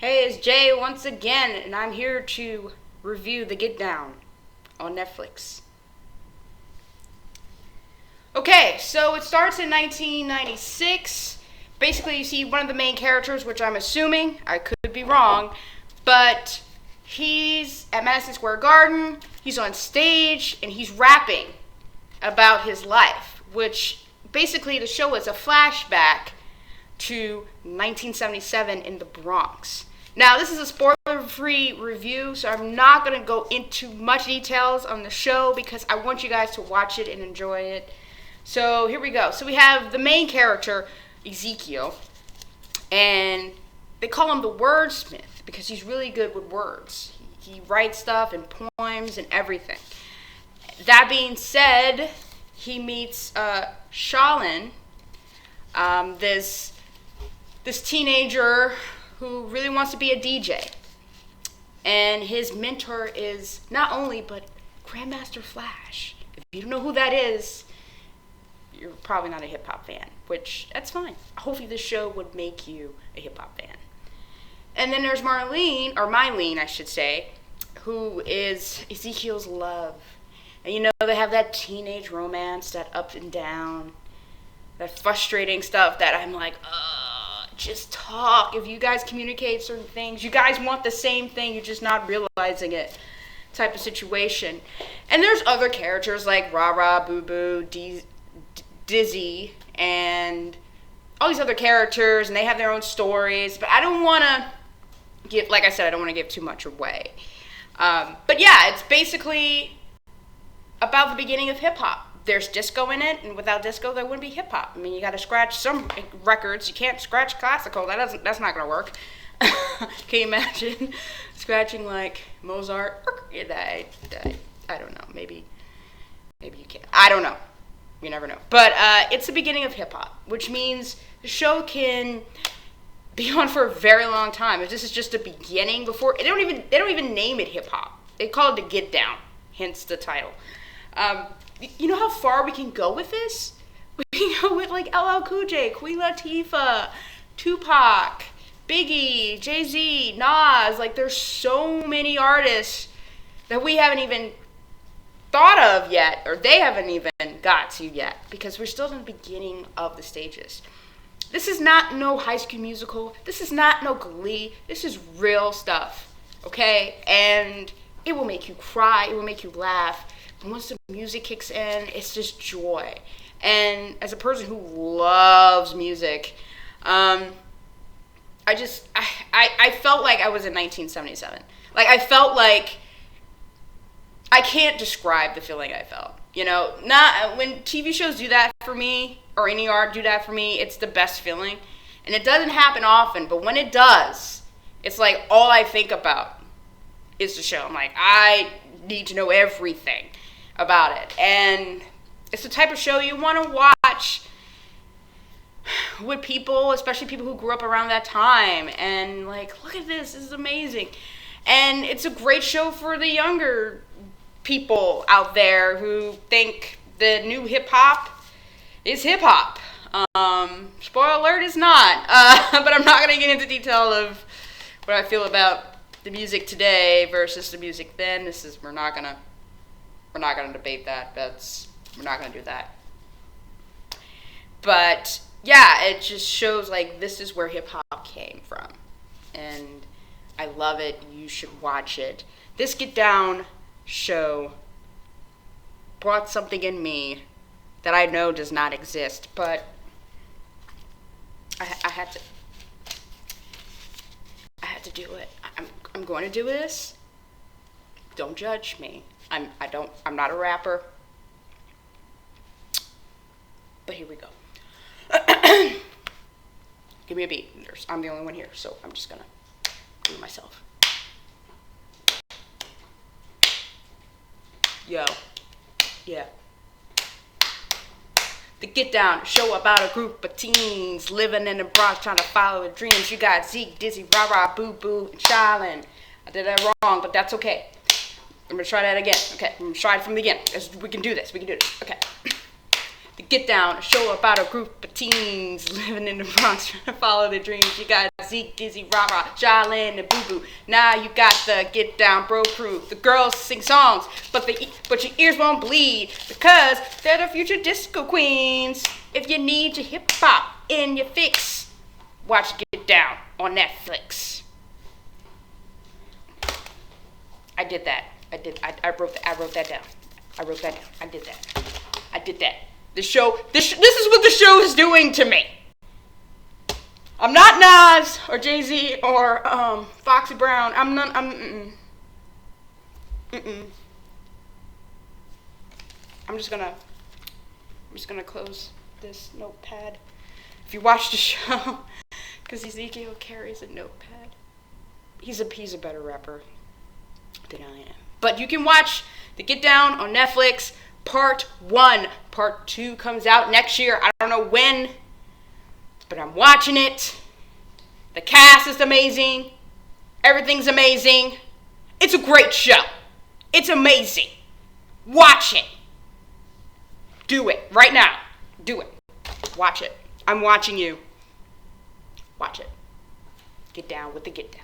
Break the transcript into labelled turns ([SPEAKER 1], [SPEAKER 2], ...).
[SPEAKER 1] Hey, it's Jay once again, and I'm here to review The Get Down on Netflix. Okay, so it starts in 1996. Basically, you see one of the main characters, which I'm assuming, I could be wrong, but he's at Madison Square Garden, he's on stage, and he's rapping about his life, which basically the show is a flashback to 1977 in the Bronx. Now, this is a spoiler-free review, so I'm not going to go into much details on the show because I want you guys to watch it and enjoy it. So here we go. So we have the main character, Ezekiel, and they call him the wordsmith because he's really good with words. He writes stuff and poems and everything. That being said, he meets Shalin, this teenager who really wants to be a DJ. And his mentor is not only, but Grandmaster Flash. If you don't know who that is, you're probably not a hip-hop fan, which, that's fine. Hopefully this show would make you a hip-hop fan. And then there's Mylene, I should say, who is Ezekiel's love. And you know, they have that teenage romance, that up and down, that frustrating stuff that I'm like, just talk. If you guys communicate certain things, you guys want the same thing, you're just not realizing it type of situation. And there's other characters like Rara, Boo Boo, Dizzy, and all these other characters, and they have their own stories, but I don't want to give, like I said, I don't want to give too much away. But yeah, it's basically about the beginning of hip-hop. There's disco in it, and without disco, there wouldn't be hip-hop. I mean, you got to scratch some records. You can't scratch classical. That's not going to work. Can you imagine scratching, like, Mozart? I don't know. Maybe you can. I don't know. You never know. But it's the beginning of hip-hop, which means the show can be on for a very long time. If this is just the beginning, before they don't even name it hip-hop. They call it The Get Down, hence the title. You know how far we can go with this? We can go with like LL Cool J, Queen Latifah, Tupac, Biggie, Jay-Z, Nas. Like, there's so many artists that we haven't even thought of yet, or they haven't even got to yet, because we're still in the beginning of the stages. This is not no High School Musical. This is not no Glee. This is real stuff, okay? And it will make you cry. It will make you laugh. Once the music kicks in, it's just joy. And as a person who loves music, I felt like I was in 1977. Like, I felt like, I can't describe the feeling I felt. You know, not when TV shows do that for me, or any art do that for me, it's the best feeling. And it doesn't happen often, but when it does, it's like all I think about is the show. I'm like, I need to know everything about it. And it's the type of show you want to watch with people, especially people who grew up around that time, and like, look at this is amazing. And it's a great show for the younger people out there who think the new hip-hop is hip-hop. Spoiler alert, is not. But I'm not going to get into detail of what I feel about the music today versus the music then. We're not gonna debate that. We're not gonna do that. But yeah, it just shows like this is where hip hop came from, and I love it. You should watch it. This Get Down show brought something in me that I know does not exist, but I had to do it. I'm going to do this. Don't judge me. I'm not a rapper. But here we go. Give me a beat. I'm the only one here, so I'm just gonna do it myself. Yo. Yeah. The Get Down, show about a group of teens living in the Bronx trying to follow their dreams. You got Zeke, Dizzy, Rara, Boo Boo, and Shalin. I did that wrong, but that's okay. I'm gonna try that again. Okay, I'm gonna try it from the beginning. We can do this. Okay. The Get Down, a show about a group of teens living in the Bronx trying to follow their dreams. You got Zeke, Gizzy, Rara, Jalen, and Boo Boo. Now you got the Get Down Bro Crew. The girls sing songs, but your ears won't bleed because they're the future disco queens. If you need your hip hop in your fix, watch Get Down on Netflix. I did that. I wrote that down. I did that. This is what the show is doing to me. I'm not Nas or Jay-Z or Foxy Brown. I'm just gonna close this notepad. If you watch the show, because Ezekiel carries a notepad. He's a better rapper than I am. But you can watch the Get Down on Netflix, Part 1. Part 2 comes out next year. I don't know when, but I'm watching it. The cast is amazing. Everything's amazing. It's a great show. It's amazing. Watch it. Do it right now. Do it. Watch it. I'm watching you. Watch it. Get down with the Get Down.